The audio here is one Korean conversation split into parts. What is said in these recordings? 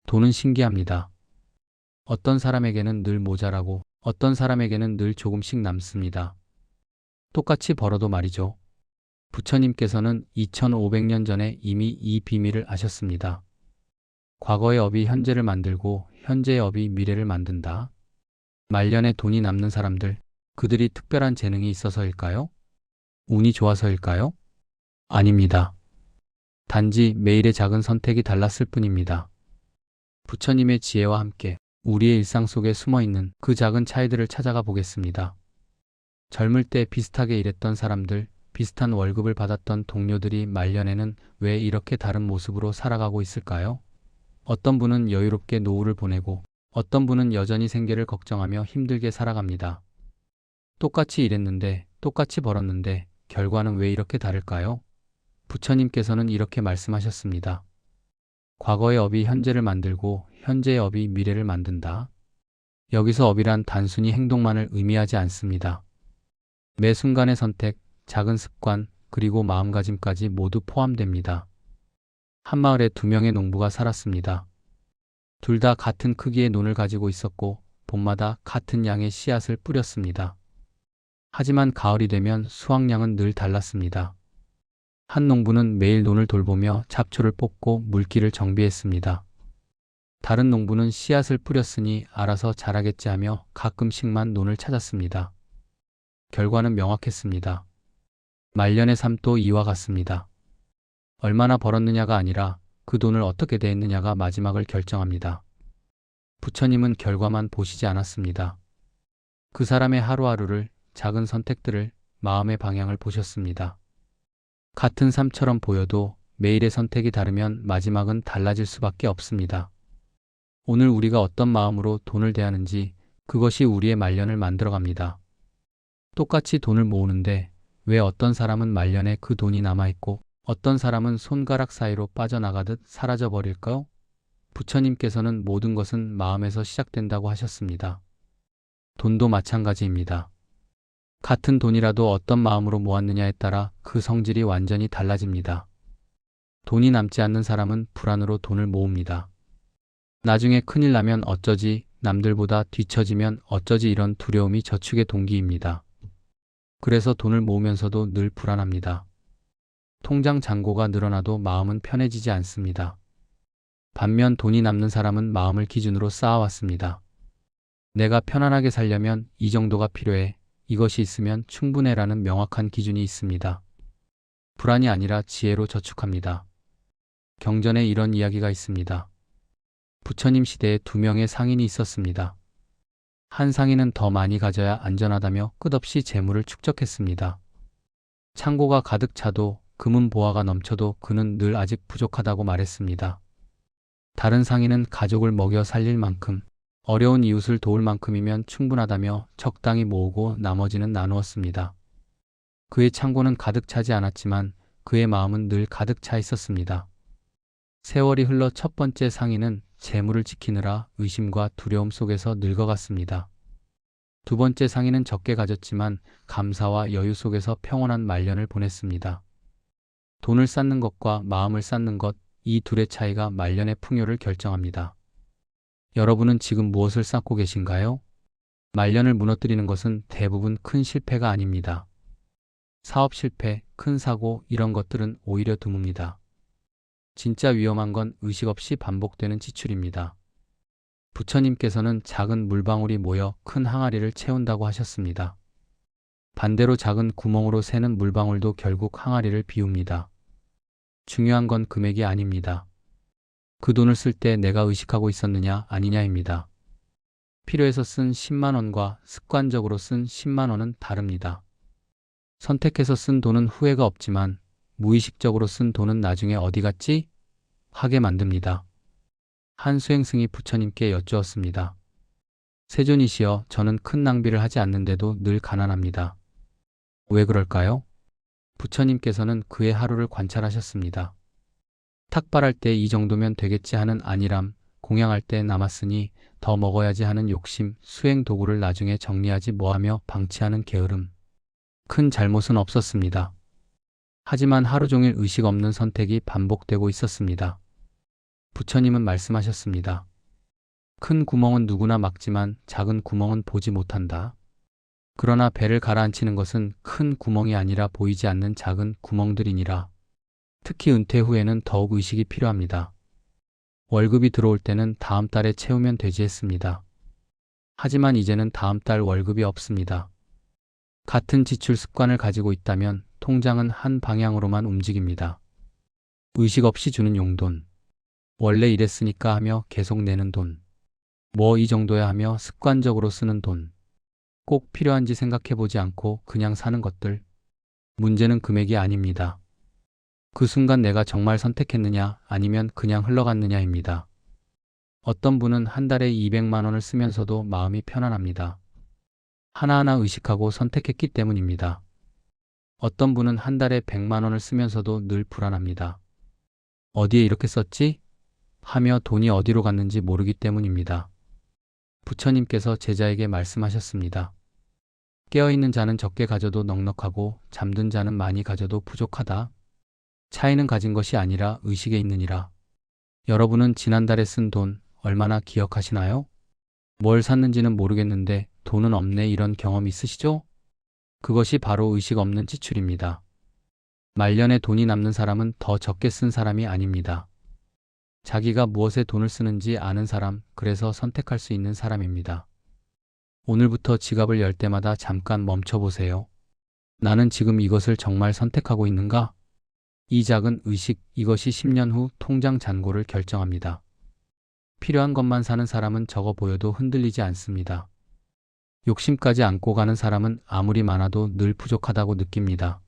돈은 신기합니다. 어떤 사람에게는 늘 모자라고 어떤 사람에게는 늘 조금씩 남습니다. 똑같이 벌어도 말이죠. 부처님께서는 2500년 전에 이미 이 비밀을 아셨습니다. 과거의 업이 현재를 만들고 현재의 업이 미래를 만든다. 말년에 돈이 남는 사람들, 그들이 특별한 재능이 있어서일까요? 운이 좋아서일까요? 아닙니다. 단지 매일의 작은 선택이 달랐을 뿐입니다. 부처님의 지혜와 함께 우리의 일상 속에 숨어 있는 그 작은 차이들을 찾아가 보겠습니다. 젊을 때 비슷하게 일했던 사람들, 비슷한 월급을 받았던 동료들이 말년에는 왜 이렇게 다른 모습으로 살아가고 있을까요? 어떤 분은 여유롭게 노후를 보내고 어떤 분은 여전히 생계를 걱정하며 힘들게 살아갑니다. 똑같이 일했는데, 똑같이 벌었는데 결과는 왜 이렇게 다를까요? 부처님께서는 이렇게 말씀하셨습니다. 과거의 업이 현재를 만들고 현재의 업이 미래를 만든다. 여기서 업이란 단순히 행동만을 의미하지 않습니다. 매 순간의 선택, 작은 습관, 그리고 마음가짐까지 모두 포함됩니다. 한 마을에 두 명의 농부가 살았습니다. 둘 다 같은 크기의 논을 가지고 있었고 봄마다 같은 양의 씨앗을 뿌렸습니다. 하지만 가을이 되면 수확량은 늘 달랐습니다. 한 농부는 매일 논을 돌보며 잡초를 뽑고 물기를 정비했습니다. 다른 농부는 씨앗을 뿌렸으니 알아서 자라겠지 하며 가끔씩만 논을 찾았습니다. 결과는 명확했습니다. 말년의 삶도 이와 같습니다. 얼마나 벌었느냐가 아니라 그 돈을 어떻게 대했느냐가 마지막을 결정합니다. 부처님은 결과만 보시지 않았습니다. 그 사람의 하루하루를, 작은 선택들을, 마음의 방향을 보셨습니다. 같은 삶처럼 보여도 매일의 선택이 다르면 마지막은 달라질 수밖에 없습니다. 오늘 우리가 어떤 마음으로 돈을 대하는지 그것이 우리의 말년을 만들어갑니다. 똑같이 돈을 모으는데 왜 어떤 사람은 말년에 그 돈이 남아있고 어떤 사람은 손가락 사이로 빠져나가듯 사라져버릴까요? 부처님께서는 모든 것은 마음에서 시작된다고 하셨습니다. 돈도 마찬가지입니다. 같은 돈이라도 어떤 마음으로 모았느냐에 따라 그 성질이 완전히 달라집니다. 돈이 남지 않는 사람은 불안으로 돈을 모읍니다. 나중에 큰일 나면 어쩌지, 남들보다 뒤처지면 어쩌지 이런 두려움이 저축의 동기입니다. 그래서 돈을 모으면서도 늘 불안합니다. 통장 잔고가 늘어나도 마음은 편해지지 않습니다. 반면 돈이 남는 사람은 마음을 기준으로 쌓아왔습니다. 내가 편안하게 살려면 이 정도가 필요해. 이것이 있으면 충분해라는 명확한 기준이 있습니다. 불안이 아니라 지혜로 저축합니다. 경전에 이런 이야기가 있습니다. 부처님 시대에 두 명의 상인이 있었습니다. 한 상인은 더 많이 가져야 안전하다며 끝없이 재물을 축적했습니다. 창고가 가득 차도 금은 보화가 넘쳐도 그는 늘 아직 부족하다고 말했습니다. 다른 상인은 가족을 먹여 살릴 만큼, 어려운 이웃을 도울 만큼이면 충분하다며 적당히 모으고 나머지는 나누었습니다. 그의 창고는 가득 차지 않았지만 그의 마음은 늘 가득 차 있었습니다. 세월이 흘러 첫 번째 상인은 재물을 지키느라 의심과 두려움 속에서 늙어갔습니다. 두 번째 상인은 적게 가졌지만 감사와 여유 속에서 평온한 말년을 보냈습니다. 돈을 쌓는 것과 마음을 쌓는 것, 이 둘의 차이가 말년의 풍요를 결정합니다. 여러분은 지금 무엇을 쌓고 계신가요? 말년을 무너뜨리는 것은 대부분 큰 실패가 아닙니다. 사업 실패, 큰 사고 이런 것들은 오히려 드뭅니다. 진짜 위험한 건 의식 없이 반복되는 지출입니다. 부처님께서는 작은 물방울이 모여 큰 항아리를 채운다고 하셨습니다. 반대로 작은 구멍으로 새는 물방울도 결국 항아리를 비웁니다. 중요한 건 금액이 아닙니다. 그 돈을 쓸 때 내가 의식하고 있었느냐 아니냐입니다. 필요해서 쓴 10만 원과 습관적으로 쓴 10만 원은 다릅니다. 선택해서 쓴 돈은 후회가 없지만 무의식적으로 쓴 돈은 나중에 어디 갔지? 하게 만듭니다. 한 수행승이 부처님께 여쭈었습니다. 세존이시여, 저는 큰 낭비를 하지 않는데도 늘 가난합니다. 왜 그럴까요? 부처님께서는 그의 하루를 관찰하셨습니다. 탁발할 때 이 정도면 되겠지 하는 안일함, 공양할 때 남았으니 더 먹어야지 하는 욕심, 수행 도구를 나중에 정리하지 뭐하며 방치하는 게으름. 큰 잘못은 없었습니다. 하지만 하루 종일 의식 없는 선택이 반복되고 있었습니다. 부처님은 말씀하셨습니다. 큰 구멍은 누구나 막지만 작은 구멍은 보지 못한다. 그러나 배를 가라앉히는 것은 큰 구멍이 아니라 보이지 않는 작은 구멍들이니라. 특히 은퇴 후에는 더욱 의식이 필요합니다. 월급이 들어올 때는 다음 달에 채우면 되지 했습니다. 하지만 이제는 다음 달 월급이 없습니다. 같은 지출 습관을 가지고 있다면 통장은 한 방향으로만 움직입니다. 의식 없이 주는 용돈. 원래 이랬으니까 하며 계속 내는 돈. 뭐 이 정도야 하며 습관적으로 쓰는 돈. 꼭 필요한지 생각해보지 않고 그냥 사는 것들. 문제는 금액이 아닙니다. 그 순간 내가 정말 선택했느냐 아니면 그냥 흘러갔느냐입니다. 어떤 분은 한 달에 200만 원을 쓰면서도 마음이 편안합니다. 하나하나 의식하고 선택했기 때문입니다. 어떤 분은 한 달에 100만 원을 쓰면서도 늘 불안합니다. 어디에 이렇게 썼지? 하며 돈이 어디로 갔는지 모르기 때문입니다. 부처님께서 제자에게 말씀하셨습니다. 깨어있는 자는 적게 가져도 넉넉하고 잠든 자는 많이 가져도 부족하다. 차이는 가진 것이 아니라 의식에 있느니라. 여러분은 지난달에 쓴 돈 얼마나 기억하시나요? 뭘 샀는지는 모르겠는데 돈은 없네 이런 경험 있으시죠? 그것이 바로 의식 없는 지출입니다. 말년에 돈이 남는 사람은 더 적게 쓴 사람이 아닙니다. 자기가 무엇에 돈을 쓰는지 아는 사람, 그래서 선택할 수 있는 사람입니다. 오늘부터 지갑을 열 때마다 잠깐 멈춰보세요. 나는 지금 이것을 정말 선택하고 있는가? 이 작은 의식, 이것이 10년 후 통장 잔고를 결정합니다. 필요한 것만 사는 사람은 적어 보여도 흔들리지 않습니다. 욕심까지 안고 가는 사람은 아무리 많아도 늘 부족하다고 느낍니다.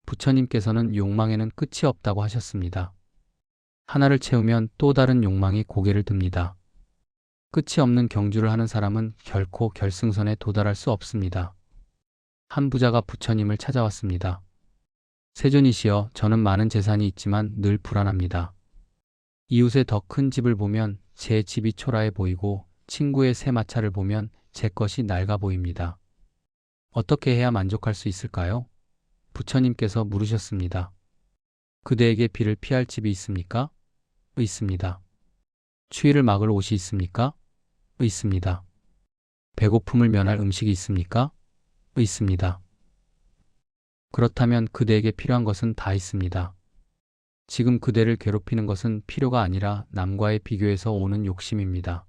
부처님께서는 욕망에는 끝이 없다고 하셨습니다. 하나를 채우면 또 다른 욕망이 고개를 듭니다. 끝이 없는 경주를 하는 사람은 결코 결승선에 도달할 수 없습니다. 한 부자가 부처님을 찾아왔습니다. 세존이시여, 저는 많은 재산이 있지만 늘 불안합니다. 이웃의 더 큰 집을 보면 제 집이 초라해 보이고 친구의 새 마차를 보면 제 것이 낡아 보입니다. 어떻게 해야 만족할 수 있을까요? 부처님께서 물으셨습니다. 그대에게 비를 피할 집이 있습니까? 있습니다. 추위를 막을 옷이 있습니까? 있습니다. 배고픔을 면할 음식이 있습니까? 있습니다. 그렇다면 그대에게 필요한 것은 다 있습니다. 지금 그대를 괴롭히는 것은 필요가 아니라 남과의 비교에서 오는 욕심입니다.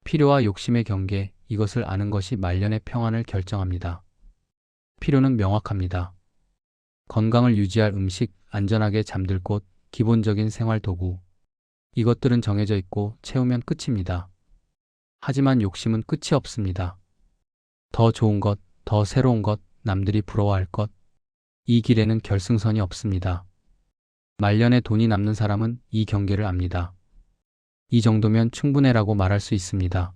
필요와 욕심의 경계, 이것을 아는 것이 말년의 평안을 결정합니다. 필요는 명확합니다. 건강을 유지할 음식, 안전하게 잠들 곳, 기본적인 생활 도구. 이것들은 정해져 있고 채우면 끝입니다. 하지만 욕심은 끝이 없습니다. 더 좋은 것, 더 새로운 것, 남들이 부러워할 것. 이 길에는 결승선이 없습니다. 말년에 돈이 남는 사람은 이 경계를 압니다. 이 정도면 충분해라고 말할 수 있습니다.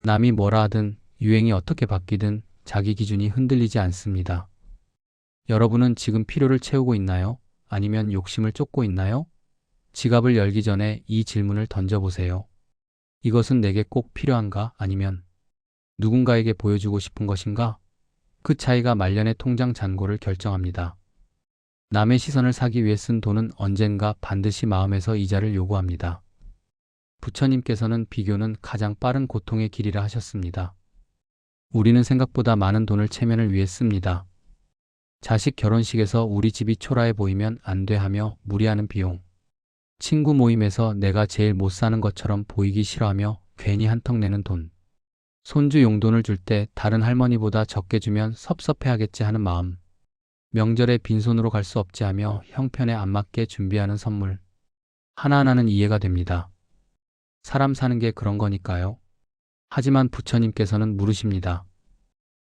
남이 뭐라 하든 유행이 어떻게 바뀌든 자기 기준이 흔들리지 않습니다. 여러분은 지금 필요를 채우고 있나요? 아니면 욕심을 쫓고 있나요? 지갑을 열기 전에 이 질문을 던져보세요. 이것은 내게 꼭 필요한가? 아니면 누군가에게 보여주고 싶은 것인가? 그 차이가 말년의 통장 잔고를 결정합니다. 남의 시선을 사기 위해 쓴 돈은 언젠가 반드시 마음에서 이자를 요구합니다. 부처님께서는 비교는 가장 빠른 고통의 길이라 하셨습니다. 우리는 생각보다 많은 돈을 체면을 위해 씁니다. 자식 결혼식에서 우리 집이 초라해 보이면 안 돼 하며 무리하는 비용. 친구 모임에서 내가 제일 못 사는 것처럼 보이기 싫어하며 괜히 한턱 내는 돈. 손주 용돈을 줄 때 다른 할머니보다 적게 주면 섭섭해하겠지 하는 마음. 명절에 빈손으로 갈 수 없지 하며 형편에 안 맞게 준비하는 선물. 하나하나는 이해가 됩니다. 사람 사는 게 그런 거니까요. 하지만 부처님께서는 물으십니다.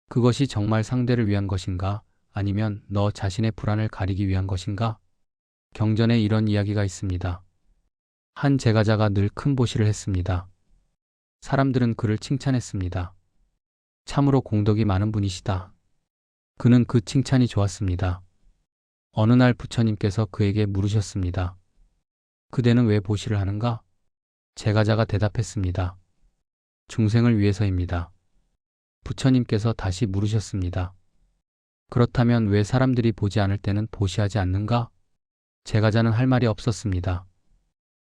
그것이 정말 상대를 위한 것인가? 아니면 너 자신의 불안을 가리기 위한 것인가? 경전에 이런 이야기가 있습니다. 한 제가자가 늘 큰 보시를 했습니다. 사람들은 그를 칭찬했습니다. 참으로 공덕이 많은 분이시다. 그는 그 칭찬이 좋았습니다. 어느 날 부처님께서 그에게 물으셨습니다. 그대는 왜 보시를 하는가? 제가자가 대답했습니다. 중생을 위해서입니다. 부처님께서 다시 물으셨습니다. 그렇다면 왜 사람들이 보지 않을 때는 보시하지 않는가? 제가자는 할 말이 없었습니다.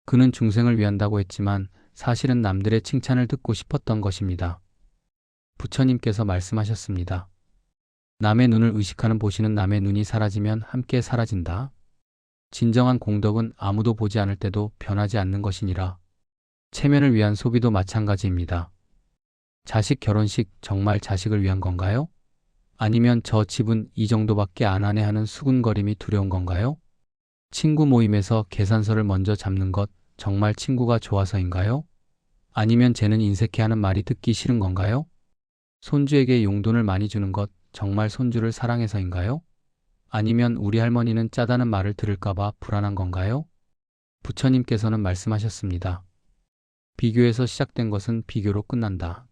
그는 중생을 위한다고 했지만 사실은 남들의 칭찬을 듣고 싶었던 것입니다. 부처님께서 말씀하셨습니다. 남의 눈을 의식하는 보시는 남의 눈이 사라지면 함께 사라진다. 진정한 공덕은 아무도 보지 않을 때도 변하지 않는 것이니라. 체면을 위한 소비도 마찬가지입니다. 자식 결혼식 정말 자식을 위한 건가요? 아니면 저 집은 이 정도밖에 안 하네 하는 수군거림이 두려운 건가요? 친구 모임에서 계산서를 먼저 잡는 것 정말 친구가 좋아서인가요? 아니면 쟤는 인색해 하는 말이 듣기 싫은 건가요? 손주에게 용돈을 많이 주는 것 정말 손주를 사랑해서인가요? 아니면 우리 할머니는 짜다는 말을 들을까봐 불안한 건가요? 부처님께서는 말씀하셨습니다. 비교에서 시작된 것은 비교로 끝난다.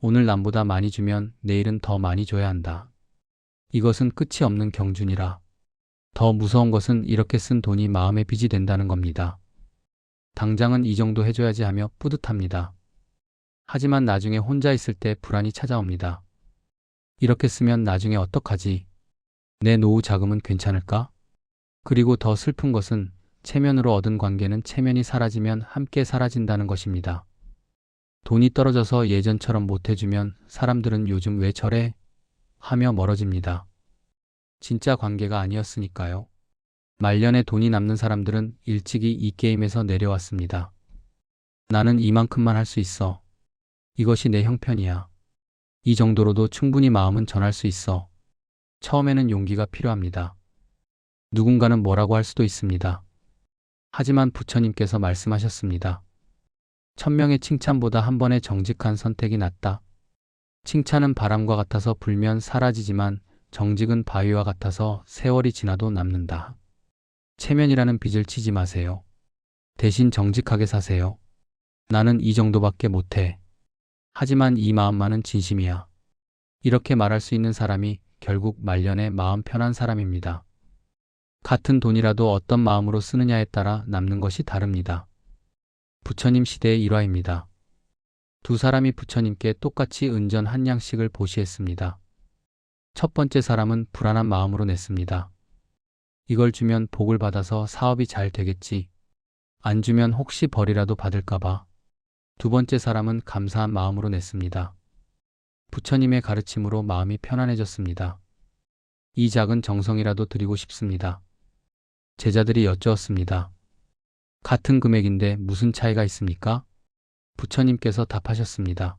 오늘 남보다 많이 주면 내일은 더 많이 줘야 한다. 이것은 끝이 없는 경준이라. 더 무서운 것은 이렇게 쓴 돈이 마음의 빚이 된다는 겁니다. 당장은 이 정도 해줘야지 하며 뿌듯합니다. 하지만 나중에 혼자 있을 때 불안이 찾아옵니다. 이렇게 쓰면 나중에 어떡하지? 내 노후 자금은 괜찮을까? 그리고 더 슬픈 것은 체면으로 얻은 관계는 체면이 사라지면 함께 사라진다는 것입니다. 돈이 떨어져서 예전처럼 못해주면 사람들은 요즘 왜 저래? 하며 멀어집니다. 진짜 관계가 아니었으니까요. 말년에 돈이 남는 사람들은 일찍이 이 게임에서 내려왔습니다. 나는 이만큼만 할 수 있어. 이것이 내 형편이야. 이 정도로도 충분히 마음은 전할 수 있어. 처음에는 용기가 필요합니다. 누군가는 뭐라고 할 수도 있습니다. 하지만 부처님께서 말씀하셨습니다. 1000명의 칭찬보다 한 번의 정직한 선택이 낫다. 칭찬은 바람과 같아서 불면 사라지지만 정직은 바위와 같아서 세월이 지나도 남는다. 체면이라는 빚을 지지 마세요. 대신 정직하게 사세요. 나는 이 정도밖에 못해. 하지만 이 마음만은 진심이야. 이렇게 말할 수 있는 사람이 결국 말년에 마음 편한 사람입니다. 같은 돈이라도 어떤 마음으로 쓰느냐에 따라 남는 것이 다릅니다. 부처님 시대의 일화입니다. 두 사람이 부처님께 똑같이 은전 한 양씩을 보시했습니다. 첫 번째 사람은 불안한 마음으로 냈습니다. 이걸 주면 복을 받아서 사업이 잘 되겠지. 안 주면 혹시 벌이라도 받을까봐. 두 번째 사람은 감사한 마음으로 냈습니다. 부처님의 가르침으로 마음이 편안해졌습니다. 이 작은 정성이라도 드리고 싶습니다. 제자들이 여쭈었습니다. 같은 금액인데 무슨 차이가 있습니까? 부처님께서 답하셨습니다.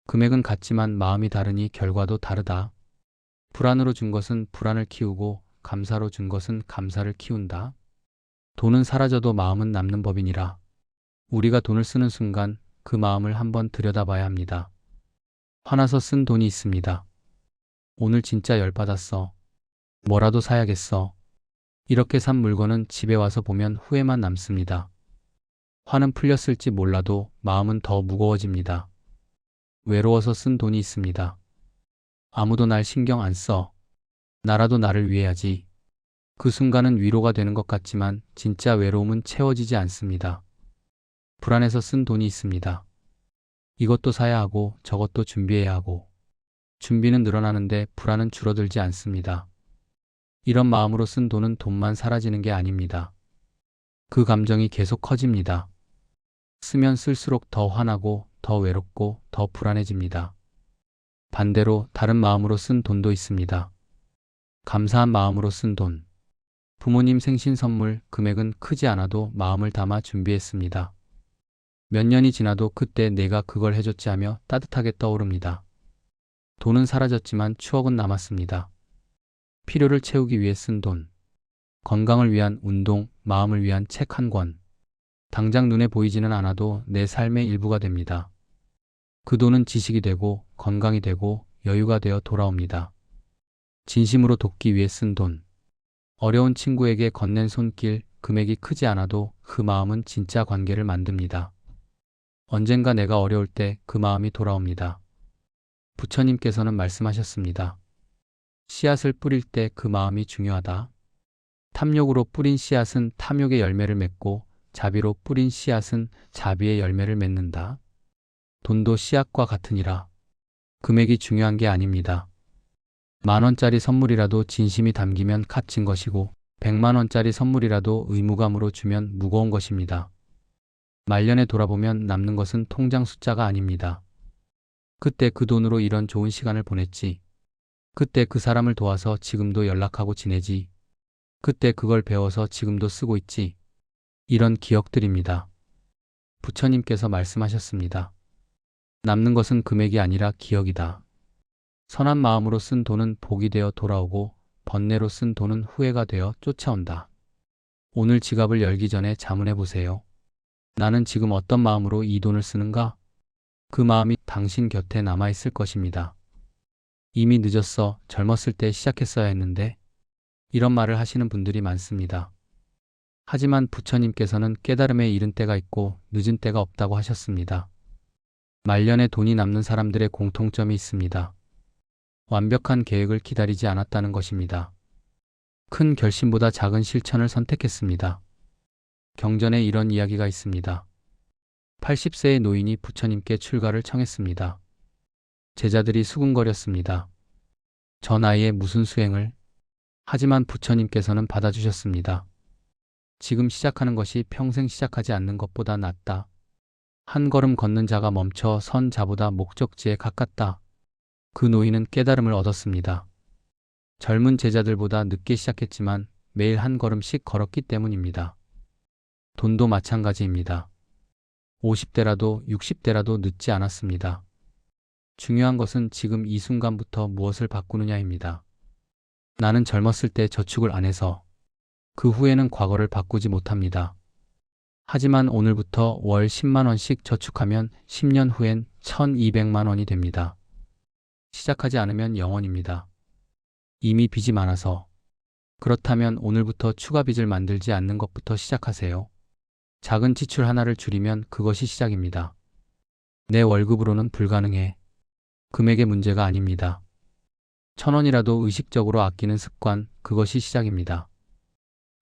금액은 같지만 마음이 다르니 결과도 다르다. 불안으로 준 것은 불안을 키우고 감사로 준 것은 감사를 키운다. 돈은 사라져도 마음은 남는 법이니라. 우리가 돈을 쓰는 순간 그 마음을 한번 들여다봐야 합니다. 화나서 쓴 돈이 있습니다. 오늘 진짜 열받았어. 뭐라도 사야겠어. 이렇게 산 물건은 집에 와서 보면 후회만 남습니다. 화는 풀렸을지 몰라도 마음은 더 무거워집니다. 외로워서 쓴 돈이 있습니다. 아무도 날 신경 안 써. 나라도 나를 위해야지. 그 순간은 위로가 되는 것 같지만 진짜 외로움은 채워지지 않습니다. 불안해서 쓴 돈이 있습니다. 이것도 사야 하고 저것도 준비해야 하고. 준비는 늘어나는데 불안은 줄어들지 않습니다. 이런 마음으로 쓴 돈은 돈만 사라지는 게 아닙니다. 그 감정이 계속 커집니다. 쓰면 쓸수록 더 화나고 더 외롭고 더 불안해집니다. 반대로 다른 마음으로 쓴 돈도 있습니다. 감사한 마음으로 쓴 돈. 부모님 생신 선물 금액은 크지 않아도 마음을 담아 준비했습니다. 몇 년이 지나도 그때 내가 그걸 해줬지 하며 따뜻하게 떠오릅니다. 돈은 사라졌지만 추억은 남았습니다. 필요를 채우기 위해 쓴 돈. 건강을 위한 운동, 마음을 위한 책 한 권. 당장 눈에 보이지는 않아도 내 삶의 일부가 됩니다. 그 돈은 지식이 되고 건강이 되고 여유가 되어 돌아옵니다. 진심으로 돕기 위해 쓴 돈. 어려운 친구에게 건넨 손길, 금액이 크지 않아도 그 마음은 진짜 관계를 만듭니다. 언젠가 내가 어려울 때 그 마음이 돌아옵니다. 부처님께서는 말씀하셨습니다. 씨앗을 뿌릴 때 그 마음이 중요하다. 탐욕으로 뿌린 씨앗은 탐욕의 열매를 맺고 자비로 뿌린 씨앗은 자비의 열매를 맺는다. 돈도 씨앗과 같으니라. 금액이 중요한 게 아닙니다. 10,000원짜리 선물이라도 진심이 담기면 값진 것이고 100만 원짜리 선물이라도 의무감으로 주면 무거운 것입니다. 말년에 돌아보면 남는 것은 통장 숫자가 아닙니다. 그때 그 돈으로 이런 좋은 시간을 보냈지. 그때 그 사람을 도와서 지금도 연락하고 지내지. 그때 그걸 배워서 지금도 쓰고 있지. 이런 기억들입니다. 부처님께서 말씀하셨습니다. 남는 것은 금액이 아니라 기억이다. 선한 마음으로 쓴 돈은 복이 되어 돌아오고 번뇌로 쓴 돈은 후회가 되어 쫓아온다. 오늘 지갑을 열기 전에 자문해 보세요. 나는 지금 어떤 마음으로 이 돈을 쓰는가? 그 마음이 당신 곁에 남아있을 것입니다. 이미 늦었어. 젊었을 때 시작했어야 했는데. 이런 말을 하시는 분들이 많습니다. 하지만 부처님께서는 깨달음에 이른 때가 있고 늦은 때가 없다고 하셨습니다. 말년에 돈이 남는 사람들의 공통점이 있습니다. 완벽한 계획을 기다리지 않았다는 것입니다. 큰 결심보다 작은 실천을 선택했습니다. 경전에 이런 이야기가 있습니다. 80세의 노인이 부처님께 출가를 청했습니다. 제자들이 수군거렸습니다. 저 나이에 무슨 수행을? 하지만 부처님께서는 받아주셨습니다. 지금 시작하는 것이 평생 시작하지 않는 것보다 낫다. 한 걸음 걷는 자가 멈춰 선 자보다 목적지에 가깝다. 그 노인은 깨달음을 얻었습니다. 젊은 제자들보다 늦게 시작했지만 매일 한 걸음씩 걸었기 때문입니다. 돈도 마찬가지입니다. 50대라도 60대라도 늦지 않았습니다. 중요한 것은 지금 이 순간부터 무엇을 바꾸느냐입니다. 나는 젊었을 때 저축을 안 해서 그 후에는 과거를 바꾸지 못합니다. 하지만 오늘부터 월 10만 원씩 저축하면 10년 후엔 1200만 원이 됩니다. 시작하지 않으면 영원입니다. 이미 빚이 많아서. 그렇다면 오늘부터 추가 빚을 만들지 않는 것부터 시작하세요. 작은 지출 하나를 줄이면 그것이 시작입니다. 내 월급으로는 불가능해. 금액의 문제가 아닙니다. 1000원이라도 의식적으로 아끼는 습관, 그것이 시작입니다.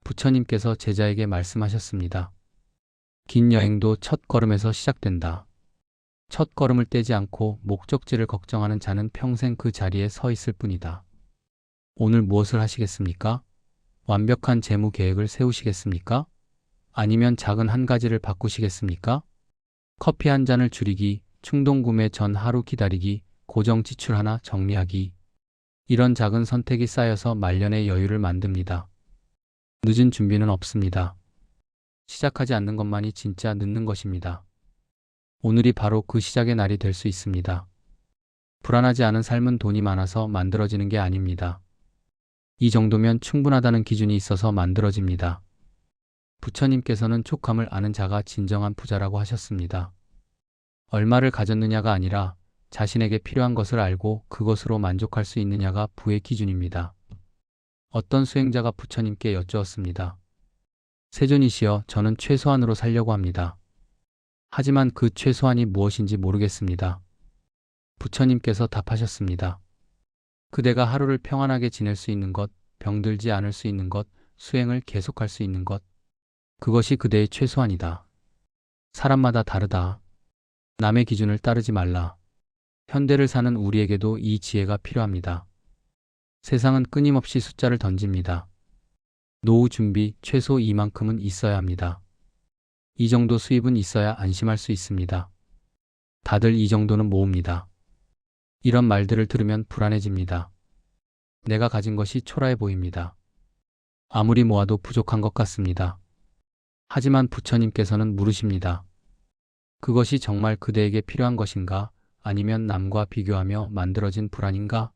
부처님께서 제자에게 말씀하셨습니다. 긴 여행도 첫 걸음에서 시작된다. 첫 걸음을 떼지 않고 목적지를 걱정하는 자는 평생 그 자리에 서 있을 뿐이다. 오늘 무엇을 하시겠습니까? 완벽한 재무 계획을 세우시겠습니까? 아니면 작은 한 가지를 바꾸시겠습니까? 커피 한 잔을 줄이기, 충동 구매 전 하루 기다리기, 고정 지출 하나 정리하기. 이런 작은 선택이 쌓여서 말년의 여유를 만듭니다. 늦은 준비는 없습니다. 시작하지 않는 것만이 진짜 늦는 것입니다. 오늘이 바로 그 시작의 날이 될 수 있습니다. 불안하지 않은 삶은 돈이 많아서 만들어지는 게 아닙니다. 이 정도면 충분하다는 기준이 있어서 만들어집니다. 부처님께서는 촉함을 아는 자가 진정한 부자라고 하셨습니다. 얼마를 가졌느냐가 아니라 자신에게 필요한 것을 알고 그것으로 만족할 수 있느냐가 부의 기준입니다. 어떤 수행자가 부처님께 여쭈었습니다. 세존이시여, 저는 최소한으로 살려고 합니다. 하지만 그 최소한이 무엇인지 모르겠습니다. 부처님께서 답하셨습니다. 그대가 하루를 평안하게 지낼 수 있는 것, 병들지 않을 수 있는 것, 수행을 계속할 수 있는 것, 그것이 그대의 최소한이다. 사람마다 다르다. 남의 기준을 따르지 말라. 현대를 사는 우리에게도 이 지혜가 필요합니다. 세상은 끊임없이 숫자를 던집니다. 노후 준비 최소 이만큼은 있어야 합니다. 이 정도 수입은 있어야 안심할 수 있습니다. 다들 이 정도는 모읍니다. 이런 말들을 들으면 불안해집니다. 내가 가진 것이 초라해 보입니다. 아무리 모아도 부족한 것 같습니다. 하지만 부처님께서는 물으십니다. 그것이 정말 그대에게 필요한 것인가? 아니면 남과 비교하며 만들어진 불안인가?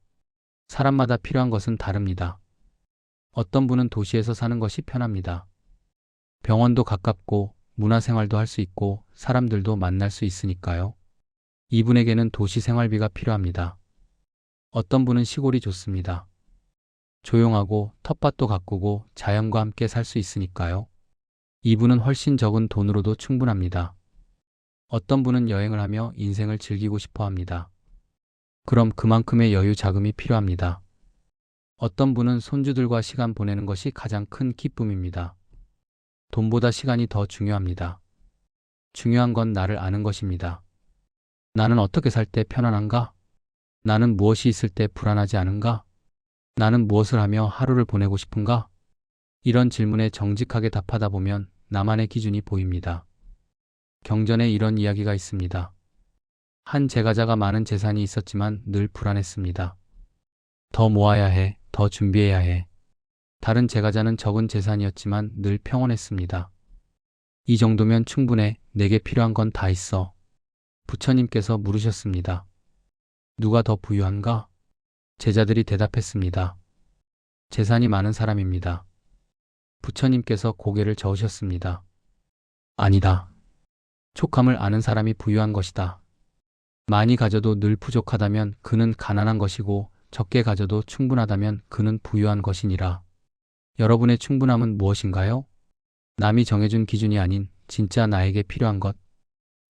사람마다 필요한 것은 다릅니다. 어떤 분은 도시에서 사는 것이 편합니다. 병원도 가깝고 문화생활도 할 수 있고 사람들도 만날 수 있으니까요. 이분에게는 도시 생활비가 필요합니다. 어떤 분은 시골이 좋습니다. 조용하고 텃밭도 가꾸고 자연과 함께 살 수 있으니까요. 이분은 훨씬 적은 돈으로도 충분합니다. 어떤 분은 여행을 하며 인생을 즐기고 싶어 합니다. 그럼 그만큼의 여유 자금이 필요합니다. 어떤 분은 손주들과 시간 보내는 것이 가장 큰 기쁨입니다. 돈보다 시간이 더 중요합니다. 중요한 건 나를 아는 것입니다. 나는 어떻게 살 때 편안한가? 나는 무엇이 있을 때 불안하지 않은가? 나는 무엇을 하며 하루를 보내고 싶은가? 이런 질문에 정직하게 답하다 보면 나만의 기준이 보입니다. 경전에 이런 이야기가 있습니다. 한 제가자가 많은 재산이 있었지만 늘 불안했습니다. 더 모아야 해, 더 준비해야 해. 다른 제가자는 적은 재산이었지만 늘 평온했습니다. 이 정도면 충분해. 내게 필요한 건 다 있어. 부처님께서 물으셨습니다. 누가 더 부유한가? 제자들이 대답했습니다. 재산이 많은 사람입니다. 부처님께서 고개를 저으셨습니다. 아니다. 촉함을 아는 사람이 부유한 것이다. 많이 가져도 늘 부족하다면 그는 가난한 것이고 적게 가져도 충분하다면 그는 부유한 것이니라. 여러분의 충분함은 무엇인가요? 남이 정해준 기준이 아닌 진짜 나에게 필요한 것.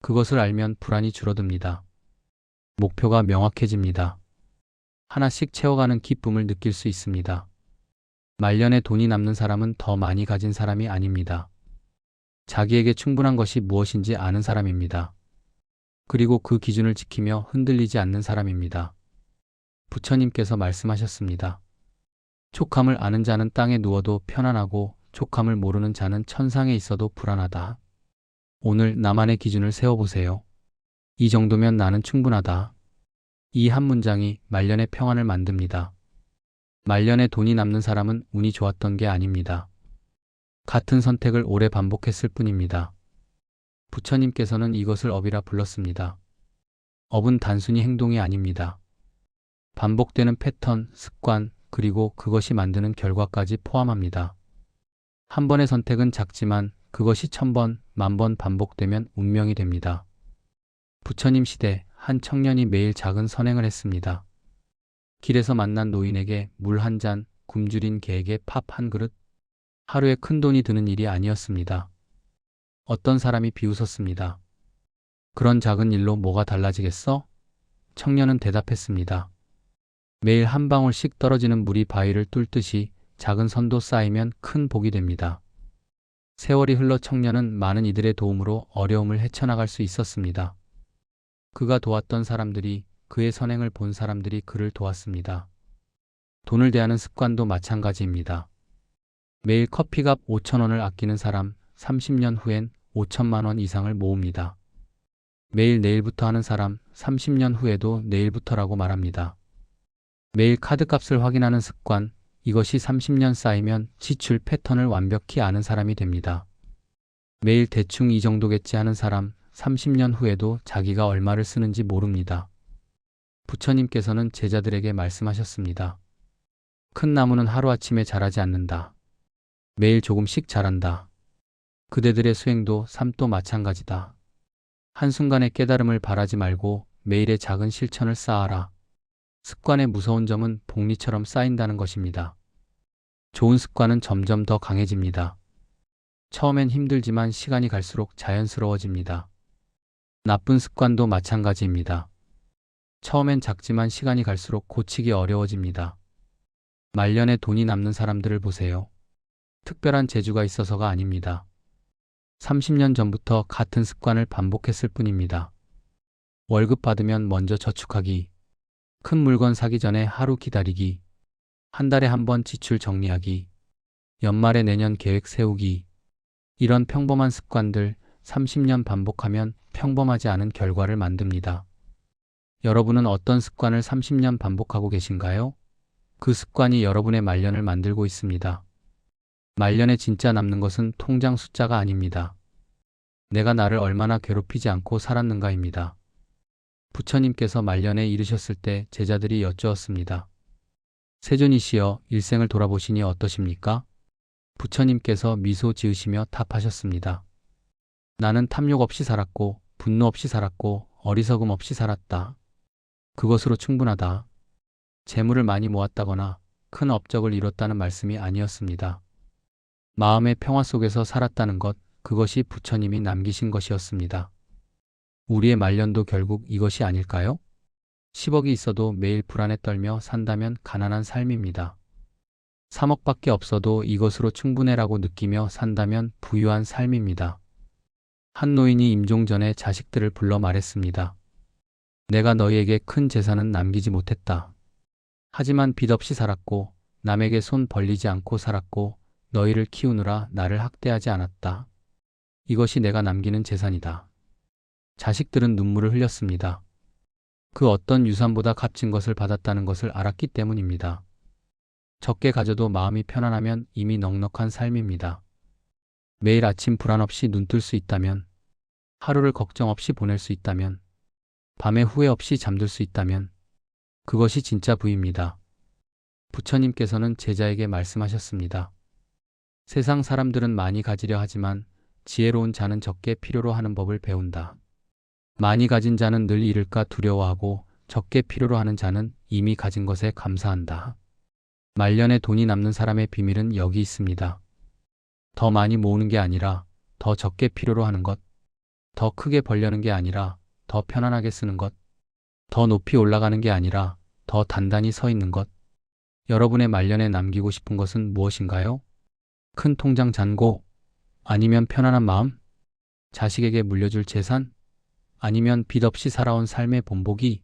그것을 알면 불안이 줄어듭니다. 목표가 명확해집니다. 하나씩 채워가는 기쁨을 느낄 수 있습니다. 말년에 돈이 남는 사람은 더 많이 가진 사람이 아닙니다. 자기에게 충분한 것이 무엇인지 아는 사람입니다. 그리고 그 기준을 지키며 흔들리지 않는 사람입니다. 부처님께서 말씀하셨습니다. 촉함을 아는 자는 땅에 누워도 편안하고 촉함을 모르는 자는 천상에 있어도 불안하다. 오늘 나만의 기준을 세워보세요. 이 정도면 나는 충분하다. 이 한 문장이 말년의 평안을 만듭니다. 말년에 돈이 남는 사람은 운이 좋았던 게 아닙니다. 같은 선택을 오래 반복했을 뿐입니다. 부처님께서는 이것을 업이라 불렀습니다. 업은 단순히 행동이 아닙니다. 반복되는 패턴, 습관, 그리고 그것이 만드는 결과까지 포함합니다. 한 번의 선택은 작지만 그것이 1000번, 10,000번 반복되면 운명이 됩니다. 부처님 시대 한 청년이 매일 작은 선행을 했습니다. 길에서 만난 노인에게 물 한 잔, 굶주린 개에게 밥 한 그릇. 하루에 큰 돈이 드는 일이 아니었습니다. 어떤 사람이 비웃었습니다. 그런 작은 일로 뭐가 달라지겠어? 청년은 대답했습니다. 매일 한 방울씩 떨어지는 물이 바위를 뚫듯이 작은 선도 쌓이면 큰 복이 됩니다. 세월이 흘러 청년은 많은 이들의 도움으로 어려움을 헤쳐나갈 수 있었습니다. 그가 도왔던 사람들이, 그의 선행을 본 사람들이 그를 도왔습니다. 돈을 대하는 습관도 마찬가지입니다. 매일 커피값 5,000원을 아끼는 사람, 30년 후엔 5천만 원 이상을 모읍니다. 매일 내일부터 하는 사람, 30년 후에도 내일부터라고 말합니다. 매일 카드값을 확인하는 습관, 이것이 30년 쌓이면 지출 패턴을 완벽히 아는 사람이 됩니다. 매일 대충 이 정도겠지 하는 사람, 30년 후에도 자기가 얼마를 쓰는지 모릅니다. 부처님께서는 제자들에게 말씀하셨습니다. 큰 나무는 하루아침에 자라지 않는다. 매일 조금씩 자란다. 그대들의 수행도 삶도 마찬가지다. 한순간의 깨달음을 바라지 말고 매일의 작은 실천을 쌓아라. 습관의 무서운 점은 복리처럼 쌓인다는 것입니다. 좋은 습관은 점점 더 강해집니다. 처음엔 힘들지만 시간이 갈수록 자연스러워집니다. 나쁜 습관도 마찬가지입니다. 처음엔 작지만 시간이 갈수록 고치기 어려워집니다. 말년에 돈이 남는 사람들을 보세요. 특별한 재주가 있어서가 아닙니다. 30년 전부터 같은 습관을 반복했을 뿐입니다. 월급 받으면 먼저 저축하기, 큰 물건 사기 전에 하루 기다리기, 한 달에 한 번 지출 정리하기, 연말에 내년 계획 세우기. 이런 평범한 습관들 30년 반복하면 평범하지 않은 결과를 만듭니다. 여러분은 어떤 습관을 30년 반복하고 계신가요? 그 습관이 여러분의 말년을 만들고 있습니다. 말년에 진짜 남는 것은 통장 숫자가 아닙니다. 내가 나를 얼마나 괴롭히지 않고 살았는가입니다. 부처님께서 말년에 이르셨을 때 제자들이 여쭈었습니다. 세존이시여, 일생을 돌아보시니 어떠십니까? 부처님께서 미소 지으시며 답하셨습니다. 나는 탐욕 없이 살았고 분노 없이 살았고 어리석음 없이 살았다. 그것으로 충분하다. 재물을 많이 모았다거나 큰 업적을 이뤘다는 말씀이 아니었습니다. 마음의 평화 속에서 살았다는 것, 그것이 부처님이 남기신 것이었습니다. 우리의 말년도 결국 이것이 아닐까요? 10억이 있어도 매일 불안에 떨며 산다면 가난한 삶입니다. 3억밖에 없어도 이것으로 충분해라고 느끼며 산다면 부유한 삶입니다. 한 노인이 임종 전에 자식들을 불러 말했습니다. 내가 너희에게 큰 재산은 남기지 못했다. 하지만 빚 없이 살았고 남에게 손 벌리지 않고 살았고 너희를 키우느라 나를 학대하지 않았다. 이것이 내가 남기는 재산이다. 자식들은 눈물을 흘렸습니다. 그 어떤 유산보다 값진 것을 받았다는 것을 알았기 때문입니다. 적게 가져도 마음이 편안하면 이미 넉넉한 삶입니다. 매일 아침 불안 없이 눈 뜰 수 있다면, 하루를 걱정 없이 보낼 수 있다면, 밤에 후회 없이 잠들 수 있다면, 그것이 진짜 부입니다. 부처님께서는 제자에게 말씀하셨습니다. 세상 사람들은 많이 가지려 하지만 지혜로운 자는 적게 필요로 하는 법을 배운다. 많이 가진 자는 늘 잃을까 두려워하고 적게 필요로 하는 자는 이미 가진 것에 감사한다. 말년에 돈이 남는 사람의 비밀은 여기 있습니다. 더 많이 모으는 게 아니라 더 적게 필요로 하는 것, 더 크게 벌려는 게 아니라 더 편안하게 쓰는 것, 더 높이 올라가는 게 아니라 더 단단히 서 있는 것. 여러분의 말년에 남기고 싶은 것은 무엇인가요? 큰 통장 잔고, 아니면 편안한 마음, 자식에게 물려줄 재산, 아니면 빚 없이 살아온 삶의 본보기.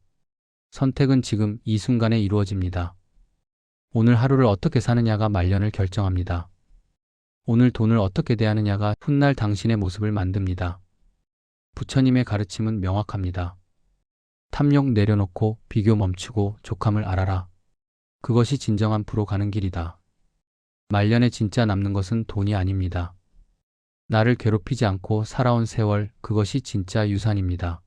선택은 지금 이 순간에 이루어집니다. 오늘 하루를 어떻게 사느냐가 말년을 결정합니다. 오늘 돈을 어떻게 대하느냐가 훗날 당신의 모습을 만듭니다. 부처님의 가르침은 명확합니다. 탐욕 내려놓고 비교 멈추고 족함을 알아라. 그것이 진정한 부로 가는 길이다. 말년에 진짜 남는 것은 돈이 아닙니다. 나를 괴롭히지 않고 살아온 세월, 그것이 진짜 유산입니다.